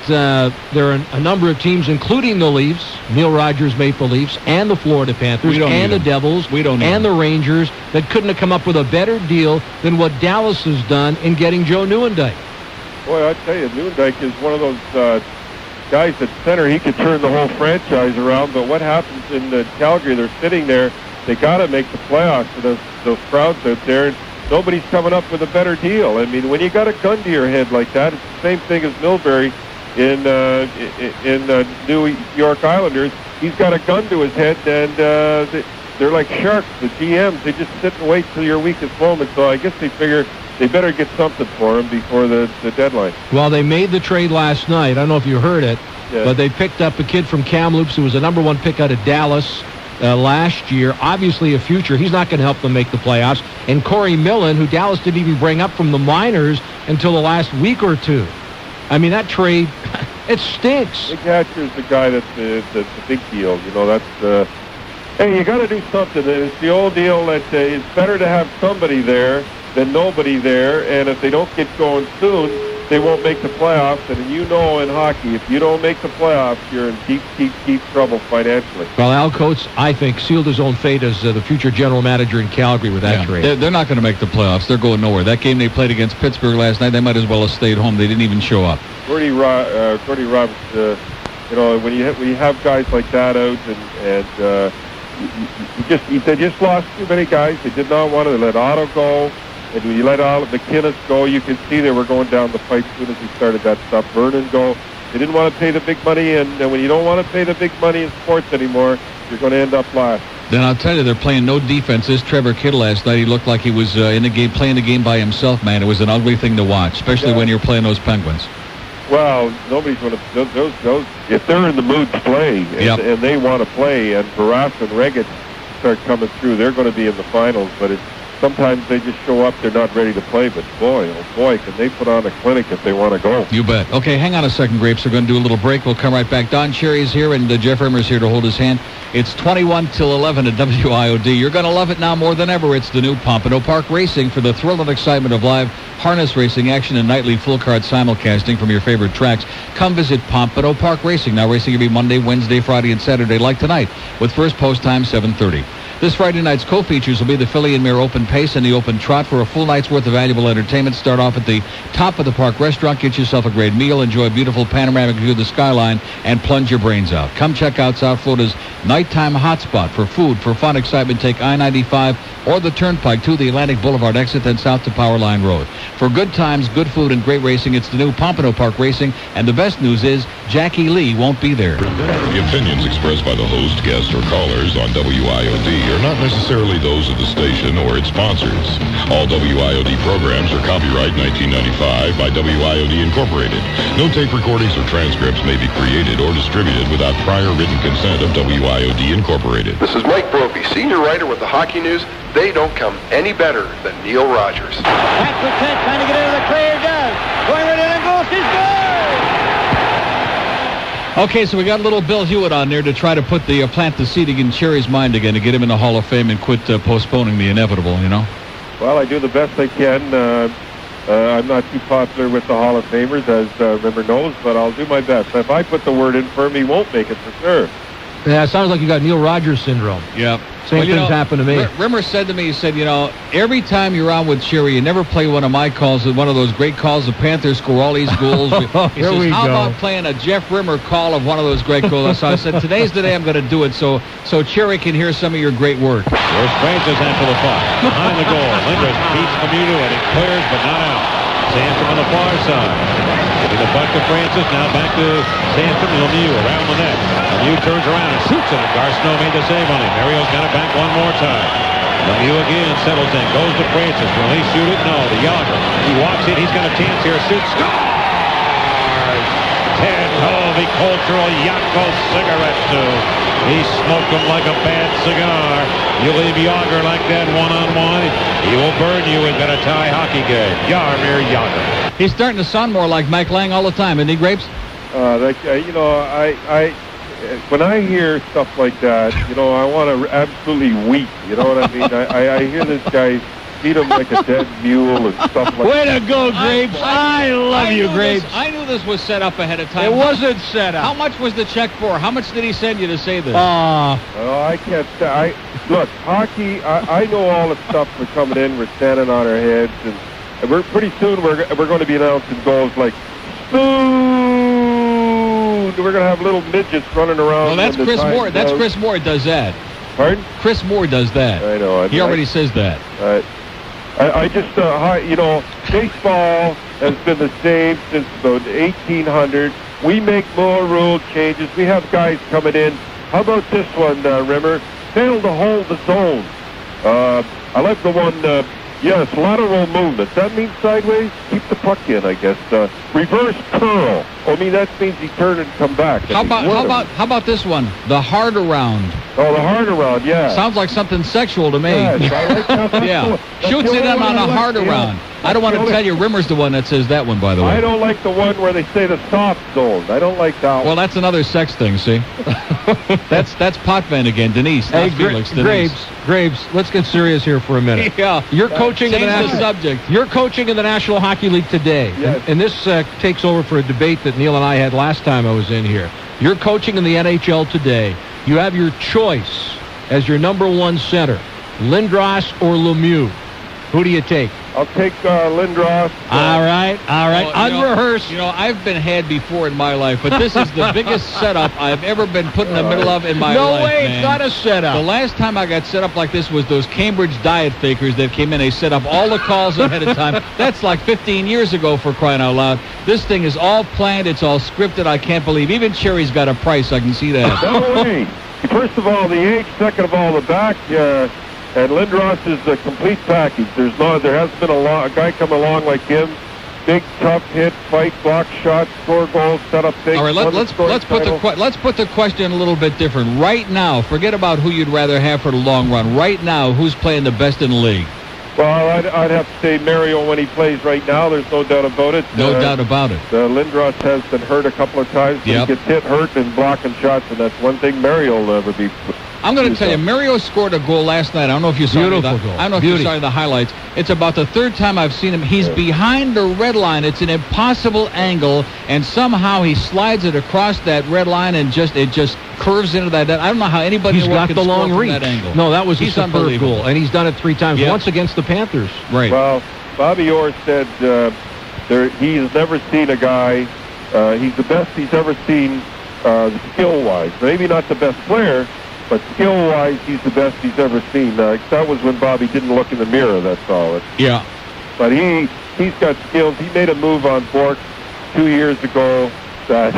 there are a number of teams, including the Leafs, Neil Rogers Maple Leafs, and the Florida Panthers, and the Devils, and the Rangers, that couldn't have come up with a better deal than what Dallas has done in getting Joe Nieuwendyk. Boy, I tell you, Nieuwendyk is one of those guys at center. He could turn the whole franchise around, but what happens in Calgary, they're sitting there. They got to make the playoffs for those crowds out there. And nobody's coming up with a better deal. I mean, when you got a gun to your head like that, it's the same thing as Milbury in New York Islanders. He's got a gun to his head, and they're like sharks, the GMs. They just sit and wait till your weakest moment. So I guess they figure they better get something for him before the deadline. Well, they made the trade last night. I don't know if you heard it, but they picked up a kid from Kamloops who was a number 1 pick out of Dallas last year. Obviously a future. He's not going to help them make the playoffs. And Corey Millen, who Dallas didn't even bring up from the minors until the last week or two. I mean, that trade, it stinks. Big Hatcher's the guy that's the big deal. You know, that's hey, you got to do something. It's the old deal that it's better to have somebody there than nobody there. And if they don't get going soon, they won't make the playoffs. And you know, in hockey, if you don't make the playoffs, you're in deep trouble financially. Well, Al Coates, I think, sealed his own fate as the future general manager in Calgary with that trade. They're not going to make the playoffs. They're going nowhere. That game they played against Pittsburgh last night, they might as well have stayed home. They didn't even show up. Gordy Roberts, you know, when you have guys like that out, and they just lost too many guys. They did not want to let Otto go. And when you let McInnes go, you can see they were going down the pipe as soon as he started that stuff. Vernon go. They didn't want to pay the big money, and when you don't want to pay the big money in sports anymore, you're going to end up last. Then I'll tell you, they're playing no defense. This Trevor Kittle last night, he looked like he was in the game, playing the game by himself, man. It was an ugly thing to watch, especially when you're playing those Penguins. Well, nobody's going to those if they're in the mood to play and they want to play, and Barras and Reggett start coming through, they're going to be in the finals. But sometimes they just show up, they're not ready to play. But boy, oh boy, can they put on a clinic if they want to go. You bet. Okay, hang on a second, Grapes. We're going to do a little break. We'll come right back. Don Cherry's here, and Jeff Rimmer's here to hold his hand. It's 21 till 11 at WIOD. You're going to love it now more than ever. It's the new Pompano Park Racing for the thrill and excitement of live harness racing action and nightly full card simulcasting from your favorite tracks. Come visit Pompano Park Racing. Now racing every Monday, Wednesday, Friday, and Saturday like tonight with first post time 7:30. This Friday night's co-features will be the Philly and Mere Open Pace and the Open Trot for a full night's worth of valuable entertainment. Start off at the top of the park restaurant, get yourself a great meal, enjoy a beautiful panoramic view of the skyline, and plunge your brains out. Come check out South Florida's nighttime hotspot for food, for fun, excitement. Take I-95 or the Turnpike to the Atlantic Boulevard exit, then south to Power Line Road. For good times, good food, and great racing, it's the new Pompano Park Racing, and the best news is Jackie Lee won't be there. The opinions expressed by the host, guests, or callers on WIOD are not necessarily those of the station or its sponsors. All WIOD programs are copyright 1995 by WIOD Incorporated. No tape recordings or transcripts may be created or distributed without prior written consent of WIOD Incorporated. This is Mike Brophy, senior writer with the Hockey News. They don't come any better than Neil Rogers. Back for Ted, trying to get into the clear, does. Going right in and goes, he scores! Okay, so we got a little Bill Hewitt on there to try to put the plant the seed in Cherry's mind again, to get him in the Hall of Fame and quit postponing the inevitable, you know? Well, I do the best I can. I'm not too popular with the Hall of Famers, as Rimmer knows, but I'll do my best. If I put the word in for him, he won't make it for sure. Yeah, it sounds like you got Neil Rogers syndrome. Yeah. Same things happen to me. Rimmer said to me, he said, you know, every time you're on with Cherry, you never play one of my calls, one of those great calls. The Panthers score all these goals. He says, how about playing a Jeff Rimmer call of one of those great goals? So I said, today's the day I'm going to do it so Cherry can hear some of your great work. There's Francis after the puck. Behind the goal. Lindros beats Lemieux and it clears, but not out. Sandstrom on the far side. Giving the puck to Francis. Now back to Sandstrom. Lemieux around the net. Lemieux turns around and shoots it. And Garceau made the save on him. Mario's got it back one more time. Lemieux again settles in. Goes to Francis. Will he shoot it? No. The Yager. He walks in. He's got a chance here. Shoots. Scores! Ted Colby cultural Yakko cigarette too. He smoked him like a bad cigar. You leave Yager like that one-on-one, he will burn you. We've got a tie hockey game. Jaromir Jagr. He's starting to sound more like Mike Lang all the time, isn't he, Grapes? You know, I when I hear stuff like that, you know, I want to absolutely weep. You know what I mean? I hear this guy beat him like a dead mule and stuff like that. Way to go, Grapes. I love you, Grapes. I knew this was set up ahead of time. It wasn't set up. How much was the check for? How much did he send you to say this? I can't say. Look, hockey, I know all the stuff we're coming in. We're standing on our heads. And we're pretty soon we're going to be announcing goals like, spoon. We're going to have little midgets running around. Well, that's Chris Moore. That's Chris Moore does that. Pardon? Chris Moore does that. I know. He already says that. I just, baseball has been the same since about 1800. We make more rule changes. We have guys coming in. How about this one, Rimmer? Fail to hold the zone. I like the one, yes, lateral movement. That means sideways? Keep the puck in, I guess. Reverse curl. I mean, that means he turn and come back. How about this one? The hard around. Oh, the hard around, yeah. Sounds like something sexual to me. Yes, I like that. Yeah. Shoots it in on a hard around. I don't want to tell you, Rimmer's the one that says that one, by the way. I don't like the one where they say the soft zone. I don't like that one. Well, that's another sex thing, see? That's Potvin again, Denise, not Felix. Graves, let's get serious here for a minute. Yeah. You're coaching in the subject. You're coaching in the National Hockey League today. Yes. And this takes over for a debate that Neil and I had last time I was in here. You're coaching in the NHL today. You have your choice as your number one center, Lindros or Lemieux. Who do you take? I'll take Lindros. All right. Unrehearsed. I've been had before in my life, but this is the biggest setup I've ever been put in the middle of in my life. No way, man. It's not a setup. The last time I got set up like this was those Cambridge diet fakers that came in. They set up all the calls ahead of time. That's like 15 years ago, for crying out loud. This thing is all planned. It's all scripted. I can't believe. Even Cherry's got a price. I can see that. No way. First of all, the age. Second of all, the back. And Lindros is the complete package. There hasn't been a guy come along like him. Big, tough hit, fight, block shots, score goals, set up things. All right, let's put the question a little bit different. Right now, forget about who you'd rather have for the long run. Right now, who's playing the best in the league? Well, I'd have to say Mario when he plays right now. There's no doubt about it. No doubt about it. Lindros has been hurt a couple of times. But he gets hit, hurt, and blocking shots, and that's one thing Mario will never be. I'm going to tell you, Mario scored a goal last night. I don't know if you saw it. I don't know if you saw the highlights. It's about the third time I've seen him. He's behind the red line. It's an impossible angle, and somehow he slides it across that red line, and it just curves into that. I don't know how anybody He's got the long reach. That angle. No, that was a superb goal, and he's done it 3 times. Once against the Panthers. Right. Well, Bobby Orr said he has never seen a guy. He's the best he's ever seen skill-wise. Maybe not the best player, but skill-wise, he's the best he's ever seen. That was when Bobby didn't look in the mirror, that's all. Yeah. But he's got skills. He made a move on Bork 2 years ago that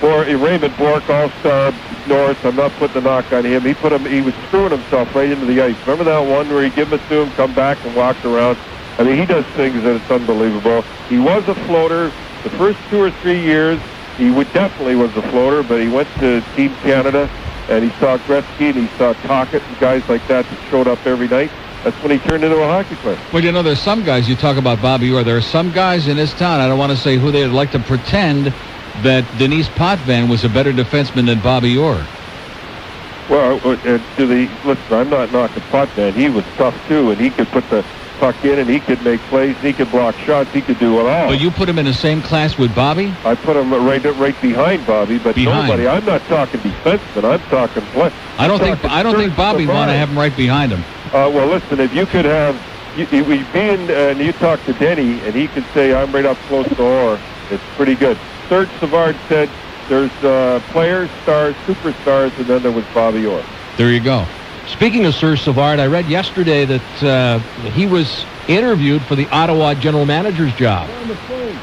Raymond Bork, all-star North. I'm not putting the knock on him. He was screwing himself right into the ice. Remember that one where he gave it to him, come back and walked around? I mean, he does things that it's unbelievable. He was a floater the first 2 or 3 years. He definitely was a floater, but he went to Team Canada, and he saw Gretzky, and he saw Tocchet, and guys like that showed up every night. That's when he turned into a hockey player. Well, there's some guys, you talk about Bobby Orr, there are some guys in this town, I don't want to say who they'd like to pretend that Denise Potvin was a better defenseman than Bobby Orr. Well, listen, I'm not knocking Potvin. He was tough, too, and he could put the puck in, and he could make plays, and he could block shots, he could do it all. But you put him in the same class with Bobby? I put him right behind Bobby, but nobody. I'm not talking defenseman. I'm talking play. I don't think Bobby want to have him right behind him. Well, listen, if you could have, and you talk to Denny, and he could say, I'm right up close to Orr, it's pretty good. Serge Savard said there's players, stars, superstars, and then there was Bobby Orr. There you go. Speaking of Serge Savard, I read yesterday that he was interviewed for the Ottawa general manager's job. On the phone.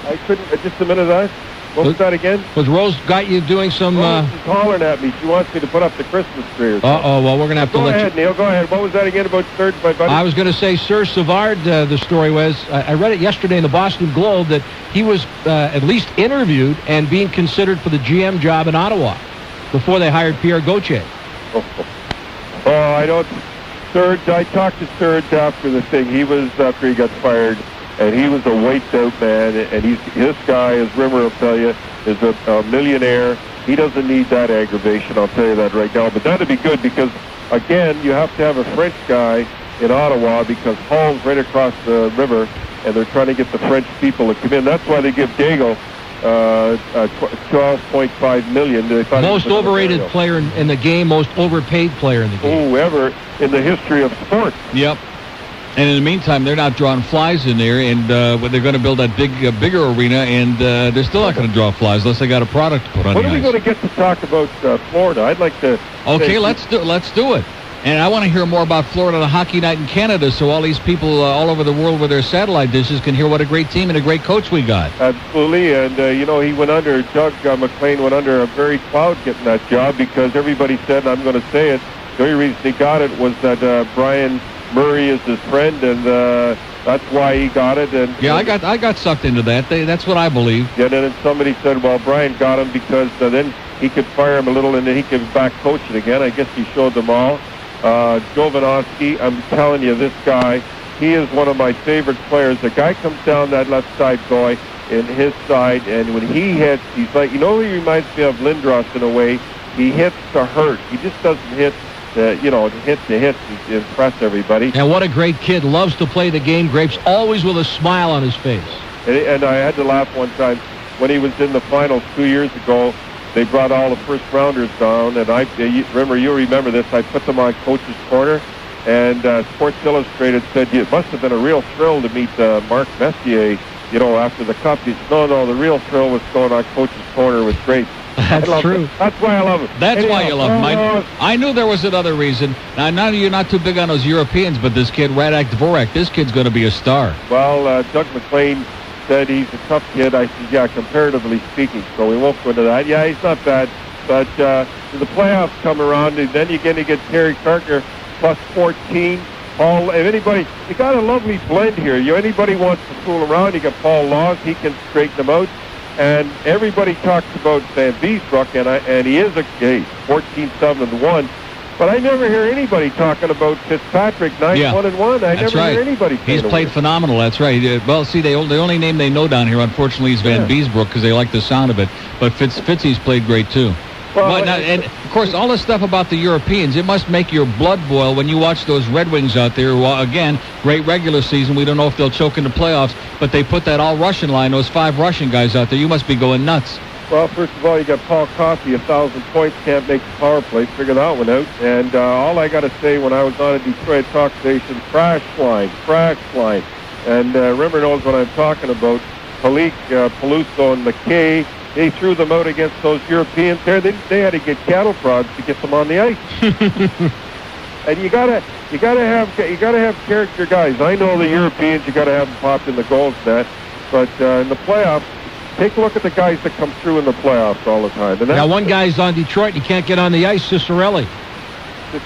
I couldn't, just a minute, what was that again? Was Rose got you doing some... Rose is hollering at me. She wants me to put up the Christmas tree or something. Well, we're going to have to let you... Go ahead, Neil, go ahead. What was that again about Serge, my buddy? I was going to say Serge Savard, the story was, I read it yesterday in the Boston Globe, that he was at least interviewed and being considered for the GM job in Ottawa before they hired Pierre Gauthier. I don't... Serge, I talked to Serge after the thing. He was, after he got fired, and he was a wiped-out man, and this guy, as Rimmer will tell you, is a millionaire. He doesn't need that aggravation, I'll tell you that right now. But that'd be good because, again, you have to have a French guy in Ottawa because Hull's right across the river, and they're trying to get the French people to come in. That's why they give Daigle $12.5 million. Most overrated player in the game, most overpaid player in the game. Ever in the history of sports. Yep. And in the meantime, they're not drawing flies in there, and they're going to build that bigger arena, and they're still not going to draw flies unless they got a product to put on the ice. When are we going to get to talk about Florida? I'd like to... Okay, let's do it. And I want to hear more about Florida on a hockey night in Canada, so all these people all over the world with their satellite dishes can hear what a great team and a great coach we got. Absolutely, and he went under, Doug McLean went under a very cloud getting that job because everybody said, and I'm going to say it, the only reason he got it was that Brian Murray is his friend, and that's why he got it. And yeah, I got sucked into that. That's what I believe. Yeah, and then somebody said, well, Brian got him because then he could fire him a little, and then he could back coach it again. I guess he showed them all. Jovanovski, I'm telling you, this guy, he is one of my favorite players. The guy comes down that left side boy in his side, and when he hits, he's like, he reminds me of Lindros in a way. He hits to hurt. He just doesn't hit to hit to impress everybody. And what a great kid. Loves to play the game, Grapes, always with a smile on his face. And I had to laugh one time when he was in the finals 2 years ago. They brought all the first-rounders down, and you remember this, I put them on Coach's Corner, and Sports Illustrated said, it must have been a real thrill to meet Mark Messier, after the Cup. He said, no, the real thrill was going on Coach's Corner with Grace. That's true. That's why I love it. That's why you love him. I knew there was another reason. Now, I know you're not too big on those Europeans, but this kid, Radak Dvorak, this kid's going to be a star. Well, Doug McLean said he's a tough kid. I said, yeah, comparatively speaking, so we won't go into that. Yeah, he's not bad, but the playoffs come around, and then you're going to get Terry Kartner plus 14. Paul, if anybody, you got a lovely blend here. Anybody wants to fool around, you got Paul Laws, he can straighten them out. And everybody talks about Van Beesbrook, and he is a 14-7-1. But I never hear anybody talking about Fitzpatrick 9-1-1. I never hear anybody saying he's played phenomenal. That's right. Well, see, the only name they know down here, unfortunately, is Van Beesbrook because they like the sound of it. But Fitzy's played great too. Well, and of course, all this stuff about the Europeans, it must make your blood boil when you watch those Red Wings out there. Well, again, great regular season. We don't know if they'll choke in the playoffs, but they put that all-Russian line, those 5 Russian guys out there. You must be going nuts. Well, first of all, you got Paul Coffey, 1,000 points, can't make the power play. Figure that one out. And all I got to say, when I was on a Detroit talk station, crash line. And Rimmer knows what I'm talking about. Palik, Peluso, and McKay, they threw them out against those Europeans there. They had to get cattle prods to get them on the ice. And you gotta have character guys. I know the Europeans, you gotta have them popped in the goals net, but in the playoffs, take a look at the guys that come through in the playoffs all the time. Now, one guy's on Detroit. He can't get on the ice, Cicerelli.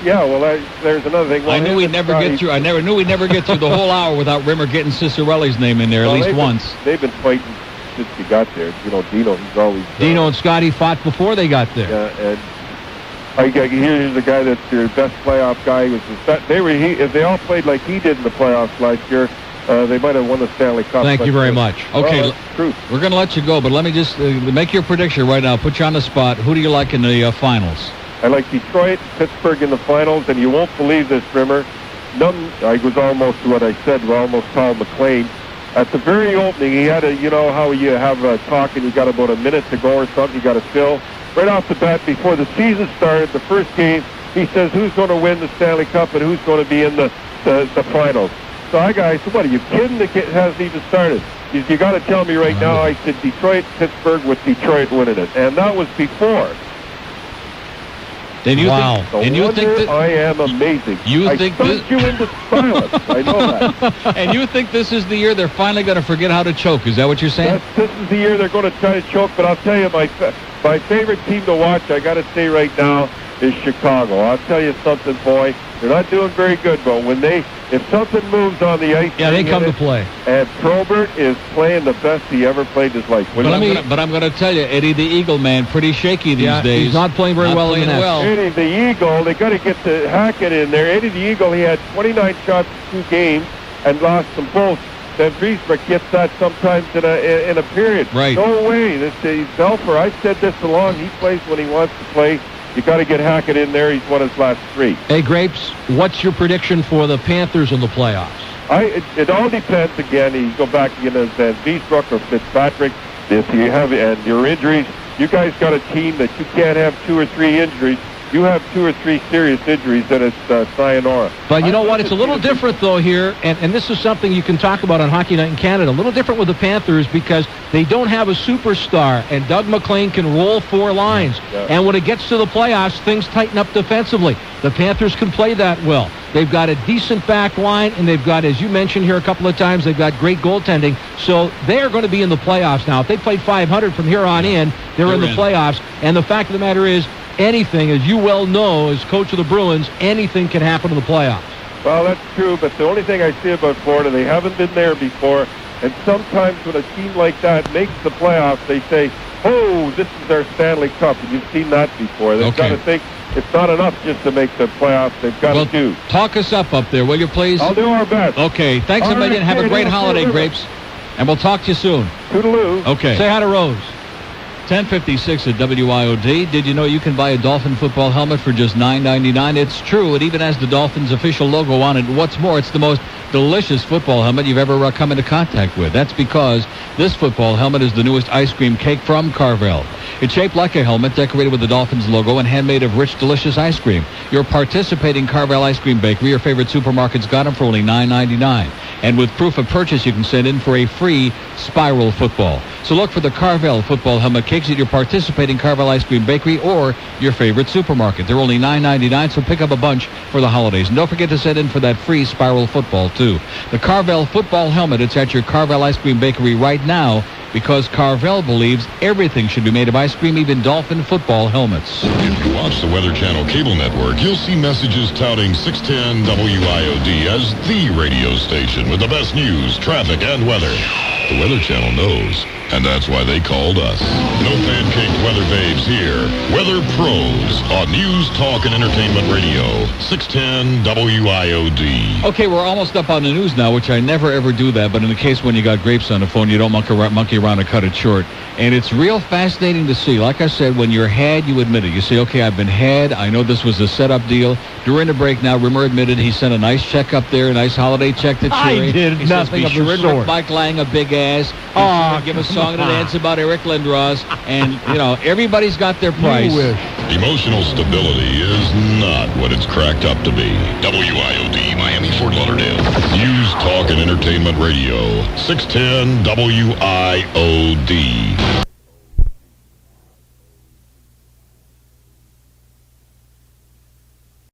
Yeah, well, there's another thing. Well, I knew we'd never get through. I never knew we'd never get through the whole hour without Rimmer getting Cicerelli's name in there at least once. They've been fighting since he got there. Dino, he's always... Dino and Scotty fought before they got there. Yeah, and here's the guy that's their best playoff guy. If they all played like he did in the playoffs last year, they might have won the Stanley Cup. Thank you very much. Okay, we're going to let you go, but let me just make your prediction right now. Put you on the spot. Who do you like in the finals? I like Detroit, Pittsburgh in the finals, and you won't believe this, Rimmer. I was almost what I said, almost Paul McLean. At the very opening, he had how you have a talk and you got about a minute to go or something, you got to fill. Right off the bat, before the season started, the first game, he says who's going to win the Stanley Cup and who's going to be in the finals. So I said, what, are you kidding? It hasn't even started. You got to tell me right now. I said Detroit, Pittsburgh with Detroit winning it. And that was before. And you think that I am amazing. I think you into silence. I know that. And you think this is the year they're finally going to forget how to choke? Is that what you're saying? This is the year they're going to try to choke. But I'll tell you, my favorite team to watch, I got to say right now, is Chicago. I'll tell you something, boy. They're not doing very good, but if something moves on the ice, they come to play. And Probert is playing the best he ever played in his life. But I'm going to tell you, Eddie the Eagle man, pretty shaky these days. He's not playing very well. Eddie the Eagle, they got to get the Hackett in there. Eddie the Eagle, he had 29 shots in 2 games and lost them both. Then Beesbrook gets that sometimes in a period. Right. No way. Belfer, I said this along. He plays when he wants to play. You got to get Hackett in there. He's won his last 3. Hey, Grapes, what's your prediction for the Panthers in the playoffs? It all depends. Again, you go back again as Van Beesbrook or Fitzpatrick. If you have and your injuries, you guys got a team that you can't have 2 or 3 injuries. You have 2 or 3 serious injuries, then it's sayonara. But you know what? It's a little different, though, here, and this is something you can talk about on Hockey Night in Canada. A little different with the Panthers because they don't have a superstar, and Doug McLean can roll 4 lines. Yeah. And when it gets to the playoffs, things tighten up defensively. The Panthers can play that well. They've got a decent back line, and they've got, as you mentioned here a couple of times, they've got great goaltending. So they're going to be in the playoffs now. If they played 500 from here on in, they're in the playoffs. And the fact of the matter is, anything, as you well know, as coach of the Bruins, anything can happen in the playoffs. Well, that's true, but the only thing I see about Florida, they haven't been there before, and sometimes when a team like that makes the playoffs, they say, oh, this is our Stanley Cup, and you've seen that before. They've got to think it's not enough just to make the playoffs. They've got to do. Talk us up there, will you, please? I'll do our best. Okay, thanks a million. Have a great holiday, Grapes, and we'll talk to you soon. Toodaloo. Okay. Say hi to Rose. 10:56 at WIOD. Did you know you can buy a Dolphin football helmet for just $9.99? It's true. It even has the Dolphins official logo on it. What's more, it's the most delicious football helmet you've ever come into contact with. That's because this football helmet is the newest ice cream cake from Carvel. It's shaped like a helmet, decorated with the Dolphins logo, and handmade of rich, delicious ice cream. Your participating Carvel ice cream bakery, your favorite supermarkets, got them for only $9.99. And with proof of purchase, you can send in for a free Spiral football. So look for the Carvel football helmet cakes at your participating Carvel ice cream bakery or your favorite supermarket. They're only $9.99, so pick up a bunch for the holidays. And don't forget to send in for that free Spiral football, too. The Carvel football helmet, it's at your Carvel ice cream bakery right now, because Carvel believes everything should be made of ice cream, even Dolphin football helmets. If you watch the Weather Channel cable network, you'll see messages touting 610 WIOD as the radio station with the best news, traffic, and weather. The Weather Channel knows, and that's why they called us. No pancaked weather babes here. Weather pros on News, Talk, and Entertainment Radio. 610 WIOD. Okay, we're almost up on the news now, which I never ever do that, but in the case when you got Grapes on the phone, you don't monkey around and cut it short. And it's real fascinating to see. Like I said, when you're had, you admit it. You say, okay, I've been had. I know this was a setup deal. During the break now, Rimmer admitted he sent a nice check up there, a nice holiday check to Cherry. I did he nothing says, be of sure the sort. Rick Mike Lang a big ass. Give a song and a dance about Eric Lindros. And, you know, everybody's got their price. Emotional stability is not what it's cracked up to be. WIOD, Miami, Fort Lauderdale. News, Talk, and Entertainment Radio. 610 WIOD.